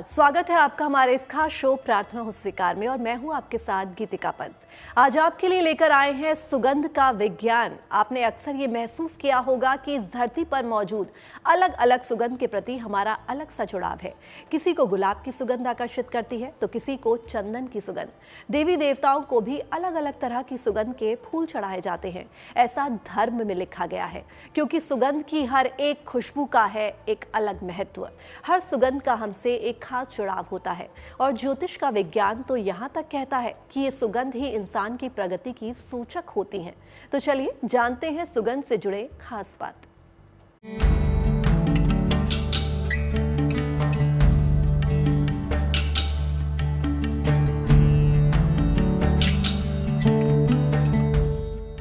नमस्कार, स्वागत है आपका हमारे इस खास शो प्रार्थना हो स्वीकार में और मैं हूं आपके साथ गीतिका पंत। आज आपके लिए लेकर आए हैं सुगंध का विज्ञान। आपने अक्सर ये महसूस किया होगा कि इस धरती पर मौजूद अलग अलग सुगंध के प्रति हमारा अलग सा जुड़ाव है। किसी को गुलाब की सुगंध आकर्षित करती है तो किसी को चंदन की सुगंध। देवी देवताओं को भी अलग अलग तरह की सुगंध के फूल चढ़ाए जाते हैं। ऐसा धर्म में लिखा गया है क्योंकि सुगंध की हर एक खुशबू का है एक अलग महत्व। हर सुगंध का हमसे एक खास जुड़ाव होता है और ज्योतिष का विज्ञान तो यहाँ तक कहता है कि ये सुगंध ही इंसान की प्रगति की सूचक होती हैं। तो चलिए जानते हैं सुगंध से जुड़े खास बात।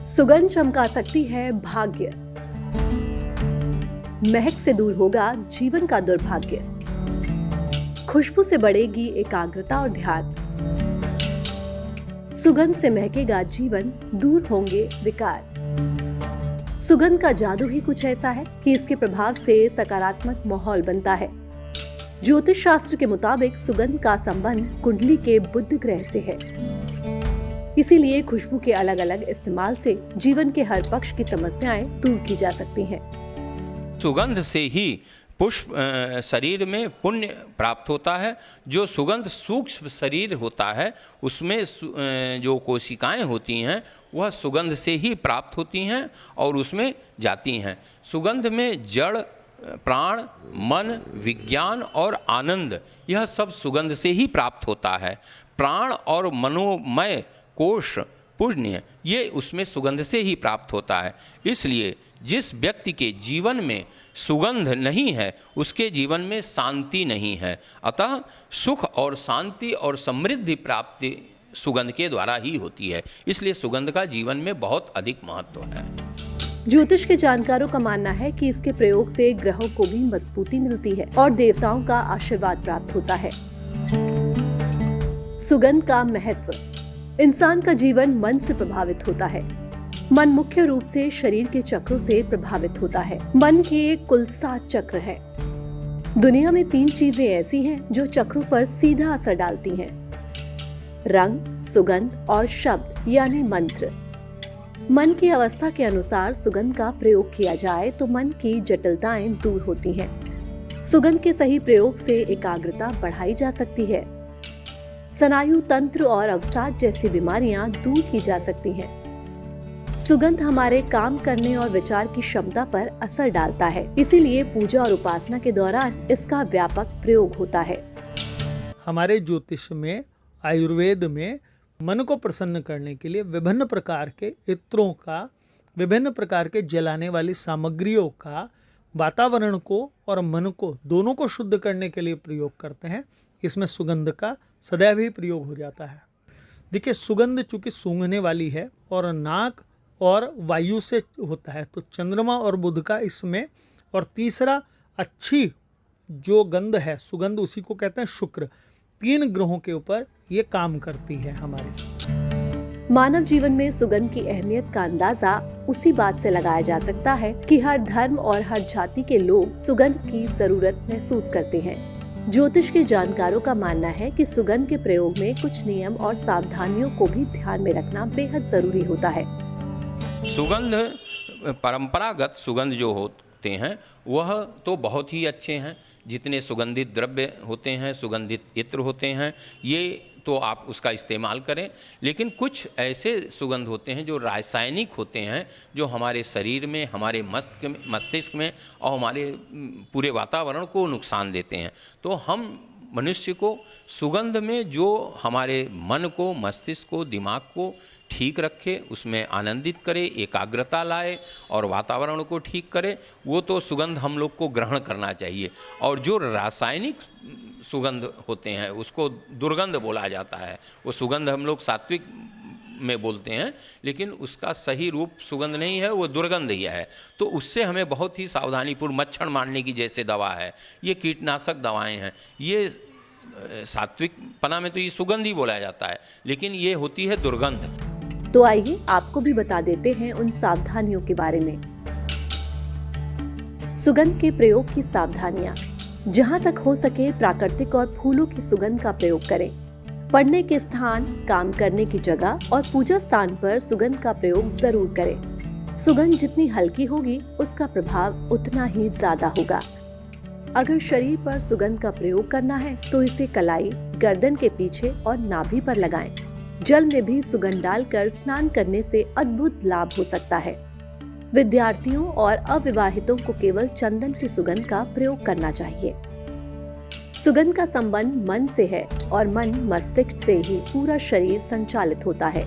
सुगंध चमका सकती है भाग्य, महक से दूर होगा जीवन का दुर्भाग्य, खुशबू से बढ़ेगी एकाग्रता और ध्यान, सुगंध से महकेगा जीवन, दूर होंगे विकार। सुगंध का जादू ही कुछ ऐसा है कि इसके प्रभाव से सकारात्मक माहौल बनता है। ज्योतिष शास्त्र के मुताबिक सुगंध का संबंध कुंडली के बुध ग्रह से है। इसीलिए खुशबू के अलग अलग इस्तेमाल से जीवन के हर पक्ष की समस्याएं दूर की जा सकती हैं। सुगंध से ही पुष्प शरीर में पुण्य प्राप्त होता है। जो सुगंध सूक्ष्म शरीर होता है उसमें जो कोशिकाएं होती हैं वह सुगंध से ही प्राप्त होती हैं और उसमें जाती हैं। सुगंध में जड़, प्राण, मन, विज्ञान और आनंद यह सब सुगंध से ही प्राप्त होता है। प्राण और मनोमय कोश, पुण्य, ये उसमें सुगंध से ही प्राप्त होता है। इसलिए जिस व्यक्ति के जीवन में सुगंध नहीं है उसके जीवन में शांति नहीं है। अतः सुख और शांति और समृद्धि प्राप्ति सुगंध के द्वारा ही होती है। इसलिए सुगंध का जीवन में बहुत अधिक महत्व है। ज्योतिष के जानकारों का मानना है कि इसके प्रयोग से ग्रहों को भी मजबूती मिलती है और देवताओं का आशीर्वाद प्राप्त होता है। सुगंध का महत्व। इंसान का जीवन मन से प्रभावित होता है। मन मुख्य रूप से शरीर के चक्रों से प्रभावित होता है। मन के कुल 7 चक्र हैं। दुनिया में 3 चीजें ऐसी हैं जो चक्रों पर सीधा असर डालती हैं: रंग, सुगंध और शब्द यानी मंत्र। मन की अवस्था के अनुसार सुगंध का प्रयोग किया जाए तो मन की जटिलताएं दूर होती हैं। सुगंध के सही प्रयोग से एकाग्रता बढ़ाई जा सकती है। स्नायु तंत्र और अवसाद जैसी बीमारियां दूर की जा सकती हैं। सुगंध हमारे काम करने और विचार की क्षमता पर असर डालता है। इसीलिए पूजा और उपासना के दौरान इसका व्यापक प्रयोग होता है। हमारे ज्योतिष में, आयुर्वेद में मन को प्रसन्न करने के लिए विभिन्न प्रकार के इत्रों का, विभिन्न प्रकार के जलाने वाली सामग्रियों का वातावरण को और मन को दोनों को शुद्ध करने के लिए प्रयोग करते हैं। इसमें सुगंध का सदैव ही प्रयोग हो जाता है। देखिए, सुगंध चूंकि सूंघने वाली है और नाक और वायु से होता है तो चंद्रमा और बुध का इसमें, और तीसरा अच्छी जो गंध है सुगंध उसी को कहते हैं शुक्र। 3 ग्रहों के ऊपर ये काम करती है हमारे। मानव जीवन में सुगंध की अहमियत का अंदाजा उसी बात से लगाया जा सकता है कि हर धर्म और हर जाति के लोग सुगंध की जरूरत महसूस करते हैं। ज्योतिष के जानकारों का मानना है कि सुगंध के प्रयोग में कुछ नियम और सावधानियों को भी ध्यान में रखना बेहद जरूरी होता है। सुगंध, परंपरागत सुगंध जो होते हैं वह तो बहुत ही अच्छे हैं। जितने सुगंधित द्रव्य होते हैं, सुगंधित इत्र होते हैं, ये तो आप उसका इस्तेमाल करें। लेकिन कुछ ऐसे सुगंध होते हैं जो रासायनिक होते हैं, जो हमारे शरीर में, हमारे मस्तिष्क में और हमारे पूरे वातावरण को नुकसान देते हैं। तो हम मनुष्य को सुगंध में जो हमारे मन को, मस्तिष्क को, दिमाग को ठीक रखे, उसमें आनंदित करे, एकाग्रता लाए और वातावरण को ठीक करे, वो तो सुगंध हम लोग को ग्रहण करना चाहिए। और जो रासायनिक सुगंध होते हैं उसको दुर्गंध बोला जाता है। वो सुगंध हम लोग सात्विक में बोलते हैं, लेकिन उसका सही रूप सुगंध नहीं है, वो दुर्गंध ही है। तो उससे हमें बहुत ही सावधानीपूर्वक, मच्छर मारने की जैसे दवा है, ये कीटनाशक दवाएं हैं, ये सात्विक पना में तो ये सुगंध ही बोला जाता है, लेकिन ये होती है दुर्गंध। तो आइए आपको भी बता देते हैं उन सावधानियों के बारे में। सुगंध के प्रयोग की सावधानियां। जहाँ तक हो सके प्राकृतिक और फूलों की सुगंध का प्रयोग करें। पढ़ने के स्थान, काम करने की जगह और पूजा स्थान पर सुगंध का प्रयोग जरूर करें। सुगंध जितनी हल्की होगी उसका प्रभाव उतना ही ज्यादा होगा। अगर शरीर पर सुगंध का प्रयोग करना है तो इसे कलाई, गर्दन के पीछे और नाभि पर लगाएं। जल में भी सुगंध डालकर स्नान करने से अद्भुत लाभ हो सकता है। विद्यार्थियों और अविवाहितों को केवल चंदन की सुगंध का प्रयोग करना चाहिए। सुगंध का संबंध मन से है और मन मस्तिष्क से ही पूरा शरीर संचालित होता है।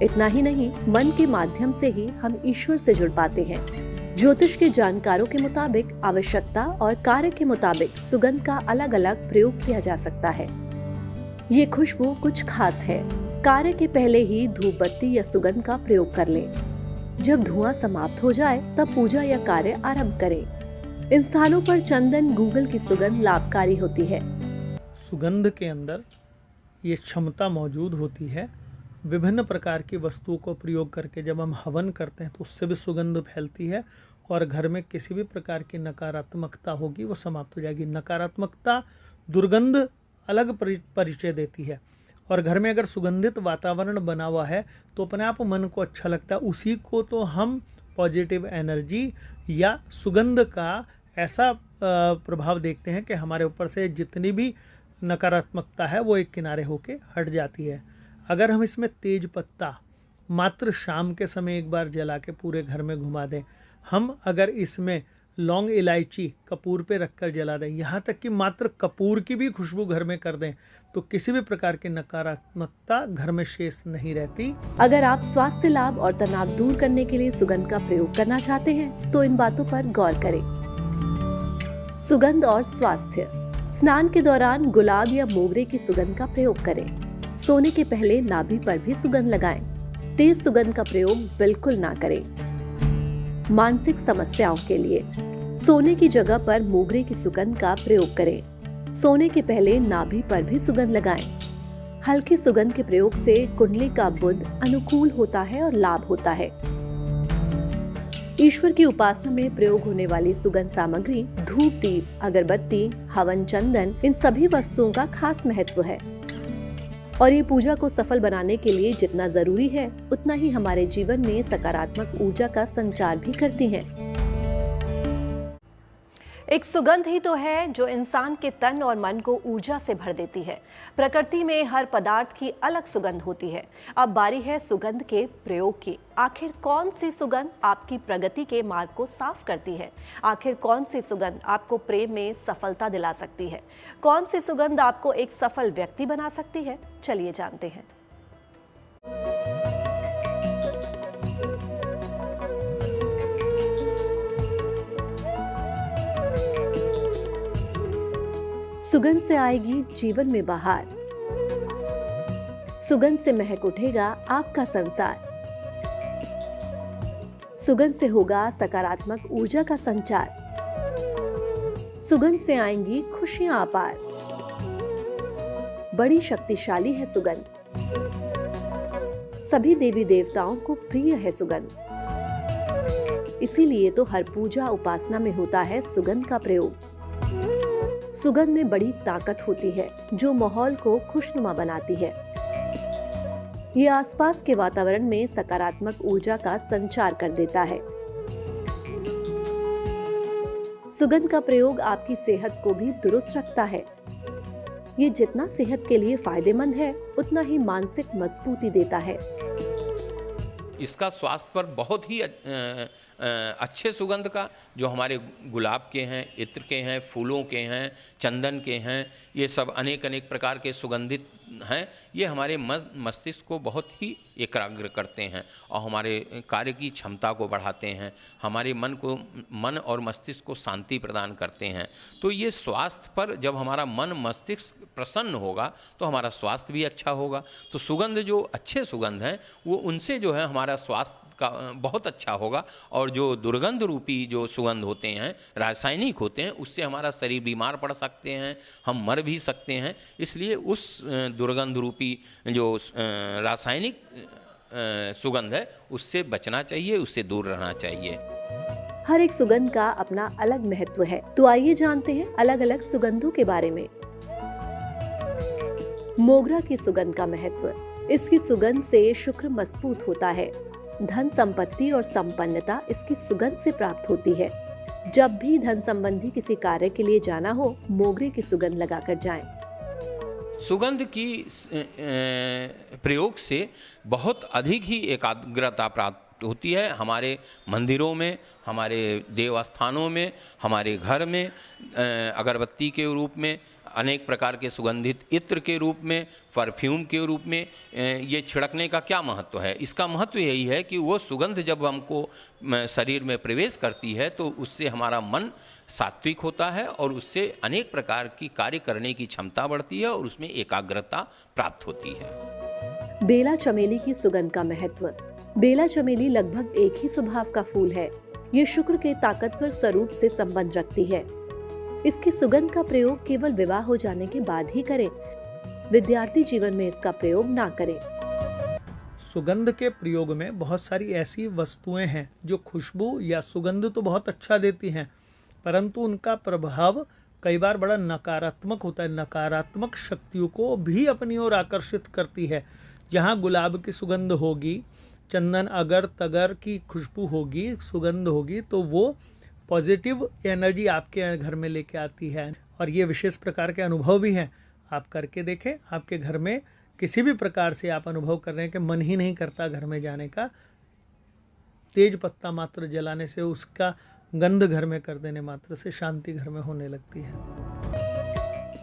इतना ही नहीं, मन के माध्यम से ही हम ईश्वर से जुड़ पाते हैं। ज्योतिष के जानकारों के मुताबिक आवश्यकता और कार्य के मुताबिक सुगंध का अलग अलग प्रयोग किया जा सकता है। ये खुशबू कुछ खास है। कार्य के पहले ही धूप बत्ती या सुगंध का प्रयोग कर लें। जब धुआं समाप्त हो जाए तब पूजा या कार्य आरंभ करें। इन स्थानों पर चंदन, गूगल की सुगंध लाभकारी होती है। सुगंध के अंदर ये क्षमता मौजूद होती है। विभिन्न प्रकार की वस्तुओं को प्रयोग करके जब हम हवन करते हैं तो उससे भी सुगंध फैलती है और घर में किसी भी प्रकार की नकारात्मकता होगी वो समाप्त हो जाएगी। नकारात्मकता, दुर्गंध अलग परिचय देती है और घर में अगर सुगंधित वातावरण बना हुआ है तो अपने आप मन को अच्छा लगता है। उसी को तो हम पॉजिटिव एनर्जी या सुगंध का ऐसा प्रभाव देखते हैं कि हमारे ऊपर से जितनी भी नकारात्मकता है वो एक किनारे होके हट जाती है। अगर हम इसमें तेज पत्ता मात्र शाम के समय एक बार जला के पूरे घर में घुमा दें, हम अगर इसमें लौंग, इलायची कपूर पे रखकर जला दें, यहाँ तक कि मात्र कपूर की भी खुशबू घर में कर दें तो किसी भी प्रकार की नकारात्मकता घर में शेष नहीं रहती। अगर आप स्वास्थ्य लाभ और तनाव दूर करने के लिए सुगंध का प्रयोग करना चाहते हैं तो इन बातों पर गौर करें। सुगंध और स्वास्थ्य। स्नान के दौरान गुलाब या मोगरे की सुगंध का प्रयोग करें। सोने के पहले नाभि पर भी सुगंध लगाएं। तेज सुगंध का प्रयोग बिल्कुल ना करें। मानसिक समस्याओं के लिए सोने की जगह पर मोगरे की सुगंध का प्रयोग करें। सोने के पहले नाभि पर भी सुगंध लगाएं। हल्की सुगंध के प्रयोग से कुंडली का बुध अनुकूल होता है और लाभ होता है। ईश्वर की उपासना में प्रयोग होने वाली सुगंध सामग्री धूप, दीप, अगरबत्ती, हवन, चंदन, इन सभी वस्तुओं का खास महत्व है और ये पूजा को सफल बनाने के लिए जितना जरूरी है उतना ही हमारे जीवन में सकारात्मक ऊर्जा का संचार भी करती हैं। एक सुगंध ही तो है जो इंसान के तन और मन को ऊर्जा से भर देती है। प्रकृति में हर पदार्थ की अलग सुगंध होती है। अब बारी है सुगंध के प्रयोग की। आखिर कौन सी सुगंध आपकी प्रगति के मार्ग को साफ करती है? आखिर कौन सी सुगंध आपको प्रेम में सफलता दिला सकती है? कौन सी सुगंध आपको एक सफल व्यक्ति बना सकती है? चलिए जानते हैं। सुगंध से आएगी जीवन में बहार। सुगंध से महक उठेगा आपका संसार। सुगंध से होगा सकारात्मक ऊर्जा का संचार। सुगंध से आएंगी खुशियां अपार। बड़ी शक्तिशाली है सुगंध। सभी देवी देवताओं को प्रिय है सुगंध। इसीलिए तो हर पूजा उपासना में होता है सुगंध का प्रयोग। सुगंध में बड़ी ताकत होती है जो माहौल को खुशनुमा बनाती है। ये आसपास के वातावरण में सकारात्मक ऊर्जा का संचार कर देता है। सुगंध का प्रयोग आपकी सेहत को भी दुरुस्त रखता है। ये जितना सेहत के लिए फायदेमंद है उतना ही मानसिक मजबूती देता है। इसका स्वास्थ्य पर बहुत ही अच्छे सुगंध का, जो हमारे गुलाब के हैं, इत्र के हैं, फूलों के हैं, चंदन के हैं, ये सब अनेक अनेक प्रकार के सुगंधित हैं। ये हमारे मस्तिष्क को बहुत ही एकाग्र करते हैं और हमारे कार्य की क्षमता को बढ़ाते हैं। हमारे मन और मस्तिष्क को शांति प्रदान करते हैं। तो ये स्वास्थ्य पर, जब हमारा मन मस्तिष्क प्रसन्न होगा तो हमारा स्वास्थ्य भी अच्छा होगा। तो सुगंध, जो अच्छे सुगंध हैं, वो उनसे जो है हमारा स्वास्थ्य का बहुत अच्छा होगा। और जो दुर्गंध रूपी जो सुगंध होते हैं, रासायनिक होते हैं, उससे हमारा शरीर बीमार पड़ सकते हैं, हम मर भी सकते हैं। इसलिए उस दुर्गंध रूपी जो रासायनिक सुगंध है उससे बचना चाहिए, उससे दूर रहना चाहिए। हर एक सुगंध का अपना अलग महत्व है। तो आइए जानते हैं अलग अलग सुगंधों के बारे में। मोगरा की सुगंध का महत्व। इसकी सुगंध से शुक्र मजबूत होता है। धन संपत्ति और संपन्नता इसकी सुगंध से प्राप्त होती है। जब भी धन संबंधी किसी कार्य के लिए जाना हो, मोगरे की सुगंध लगाकर जाएं। सुगंध की प्रयोग से बहुत अधिक ही एकाग्रता प्राप्त होती है। हमारे मंदिरों में, हमारे देवस्थानों में, हमारे घर में अगरबत्ती के रूप में, अनेक प्रकार के सुगंधित इत्र के रूप में, परफ्यूम के रूप में ये छिड़कने का क्या महत्व है? इसका महत्व यही है कि वो सुगंध जब हमको शरीर में प्रवेश करती है तो उससे हमारा मन सात्विक होता है और उससे अनेक प्रकार की कार्य करने की क्षमता बढ़ती है और उसमें एकाग्रता प्राप्त होती है। बेला चमेली की सुगंध का महत्व। बेला चमेली लगभग एक ही स्वभाव का फूल है। ये शुक्र के ताकतवर स्वरूप से संबंध रखती है। इसकी सुगंध का प्रयोग केवल विवाह हो जाने के बाद ही करें। विद्यार्थी जीवन में इसका प्रयोग ना करें। सुगंध के प्रयोग में बहुत सारी ऐसी वस्तुएं हैं जो खुशबू या सुगंध तो बहुत अच्छा देती हैं, परंतु उनका प्रभाव कई बार बड़ा नकारात्मक होता है। नकारात्मक शक्तियों को भी अपनी ओर आकर्षित करती है। जहाँ गुलाब की सुगंध होगी, चंदन, अगर, तगर की खुशबू होगी, सुगंध होगी, तो वो पॉजिटिव एनर्जी आपके घर में लेके आती है। और ये विशेष प्रकार के अनुभव भी हैं। आप करके देखें, आपके घर में किसी भी प्रकार से आप अनुभव कर रहे हैं कि मन ही नहीं करता घर में जाने का, तेज पत्ता मात्र जलाने से, उसका गंध घर में कर देने मात्र से शांति घर में होने लगती है।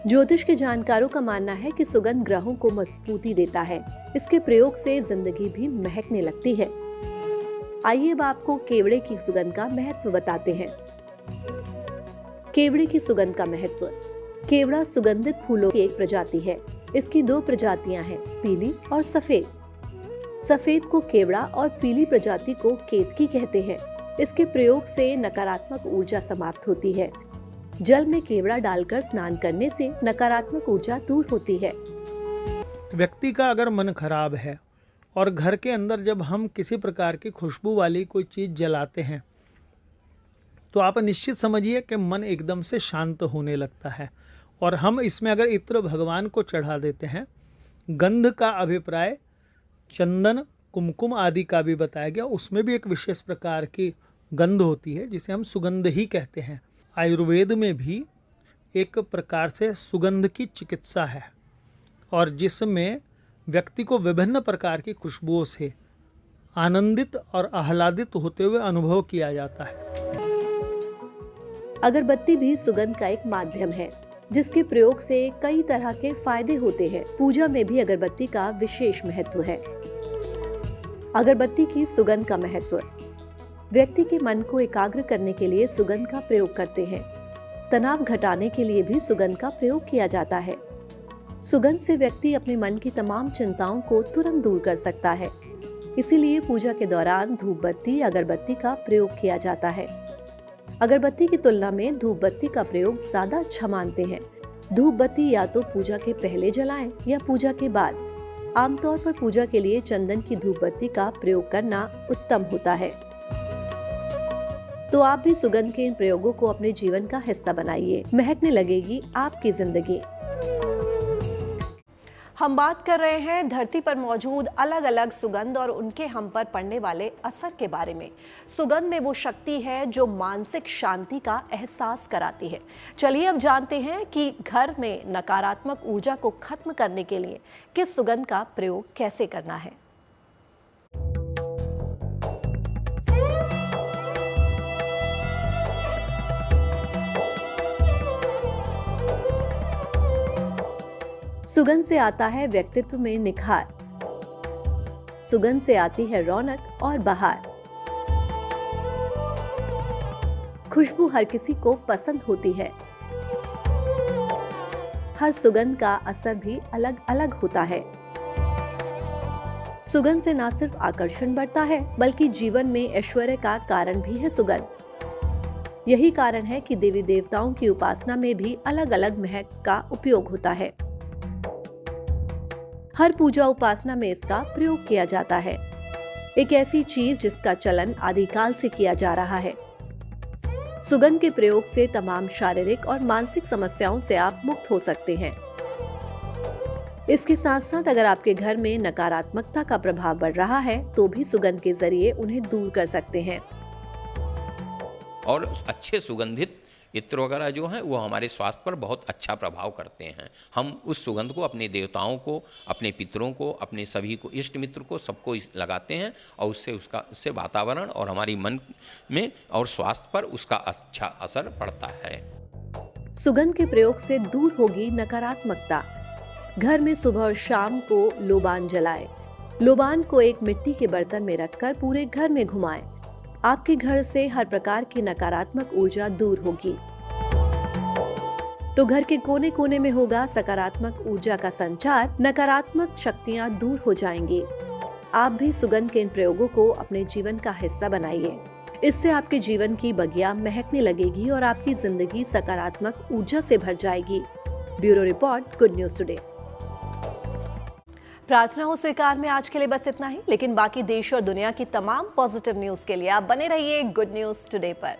ज्योतिष के जानकारों का मानना है कि सुगंध ग्रहों को मजबूती देता है। इसके प्रयोग से जिंदगी भी महकने लगती है। आइए अब आपको केवड़े की सुगंध का महत्व बताते हैं। केवड़े की सुगंध का महत्व। केवड़ा सुगंधित फूलों की एक प्रजाति है। इसकी दो प्रजातियां हैं, पीली और सफेद। सफेद को केवड़ा और पीली प्रजाति को केतकी कहते हैं। इसके प्रयोग से नकारात्मक ऊर्जा समाप्त होती है। जल में केवड़ा डालकर स्नान करने से नकारात्मक ऊर्जा दूर होती है। व्यक्ति का अगर मन खराब है और घर के अंदर जब हम किसी प्रकार की खुशबू वाली कोई चीज़ जलाते हैं तो आप निश्चित समझिए कि मन एकदम से शांत होने लगता है। और हम इसमें अगर इत्र भगवान को चढ़ा देते हैं, गंध का अभिप्राय चंदन, कुमकुम आदि का भी बताया गया, उसमें भी एक विशेष प्रकार की गंध होती है जिसे हम सुगंध ही कहते हैं। आयुर्वेद में भी एक प्रकार से सुगंध की चिकित्सा है और जिसमें व्यक्ति को विभिन्न प्रकार की खुशबुओं से आनंदित और आह्लादित होते हुए अनुभव किया जाता है। अगरबत्ती भी सुगंध का एक माध्यम है जिसके प्रयोग से कई तरह के फायदे होते हैं। पूजा में भी अगरबत्ती का विशेष महत्व है। अगरबत्ती की सुगंध का महत्व। व्यक्ति के मन को एकाग्र करने के लिए सुगंध का प्रयोग करते हैं। तनाव घटाने के लिए भी सुगंध का प्रयोग किया जाता है। सुगंध से व्यक्ति अपने मन की तमाम चिंताओं को तुरंत दूर कर सकता है। इसीलिए पूजा के दौरान धूप बत्ती, अगरबत्ती का प्रयोग किया जाता है। अगरबत्ती की तुलना में धूप बत्ती का प्रयोग ज्यादा अच्छा मानते हैं। धूप बत्ती या तो पूजा के पहले जलाएं या पूजा के बाद। आमतौर पर पूजा के लिए चंदन की धूप बत्ती का प्रयोग करना उत्तम होता है। तो आप भी सुगंध के इन प्रयोगों को अपने जीवन का हिस्सा बनाइए। महकने लगेगी आपकी जिंदगी। हम बात कर रहे हैं धरती पर मौजूद अलग अलग सुगंध और उनके हम पर पड़ने वाले असर के बारे में। सुगंध में वो शक्ति है जो मानसिक शांति का एहसास कराती है। चलिए अब जानते हैं कि घर में नकारात्मक ऊर्जा को खत्म करने के लिए किस सुगंध का प्रयोग कैसे करना है। सुगंध से आता है व्यक्तित्व में निखार। सुगंध से आती है रौनक और बहार। खुशबू हर किसी को पसंद होती है। हर सुगंध का असर भी अलग अलग होता है। सुगंध से न सिर्फ आकर्षण बढ़ता है बल्कि जीवन में ऐश्वर्य का कारण भी है सुगंध। यही कारण है कि देवी देवताओं की उपासना में भी अलग अलग महक का उपयोग होता है। हर पूजा उपासना में इसका प्रयोग किया जाता है। एक ऐसी चीज जिसका चलन आदिकाल से किया जा रहा है। सुगंध के प्रयोग से तमाम शारीरिक और मानसिक समस्याओं से आप मुक्त हो सकते हैं। इसके साथ साथ अगर आपके घर में नकारात्मकता का प्रभाव बढ़ रहा है तो भी सुगंध के जरिए उन्हें दूर कर सकते हैं। और अच्छे सुगंधित इत्र वगैरह जो हैं वो हमारे स्वास्थ्य पर बहुत अच्छा प्रभाव करते हैं। हम उस सुगंध को अपने देवताओं को, अपने पितरों को, अपने सभी को, इष्ट मित्र को, सबको लगाते हैं और उससे वातावरण और हमारी मन में और स्वास्थ्य पर उसका अच्छा असर पड़ता है। सुगंध के प्रयोग से दूर होगी नकारात्मकता। घर में सुबह और शाम को लोबान जलाएं। लोबान को एक मिट्टी के बर्तन में रखकर पूरे घर में घुमाएं। आपके घर से हर प्रकार की नकारात्मक ऊर्जा दूर होगी। तो घर के कोने कोने में होगा सकारात्मक ऊर्जा का संचार, नकारात्मक शक्तियां दूर हो जाएंगी। आप भी सुगंध के इन प्रयोगों को अपने जीवन का हिस्सा बनाइए। इससे आपके जीवन की बगिया महकने लगेगी और आपकी जिंदगी सकारात्मक ऊर्जा से भर जाएगी। Bureau report, good news today. प्रार्थना हो स्वीकार में आज के लिए बस इतना ही, लेकिन बाकी देश और दुनिया की तमाम पॉजिटिव न्यूज के लिए आप बने रहिए गुड न्यूज टुडे पर।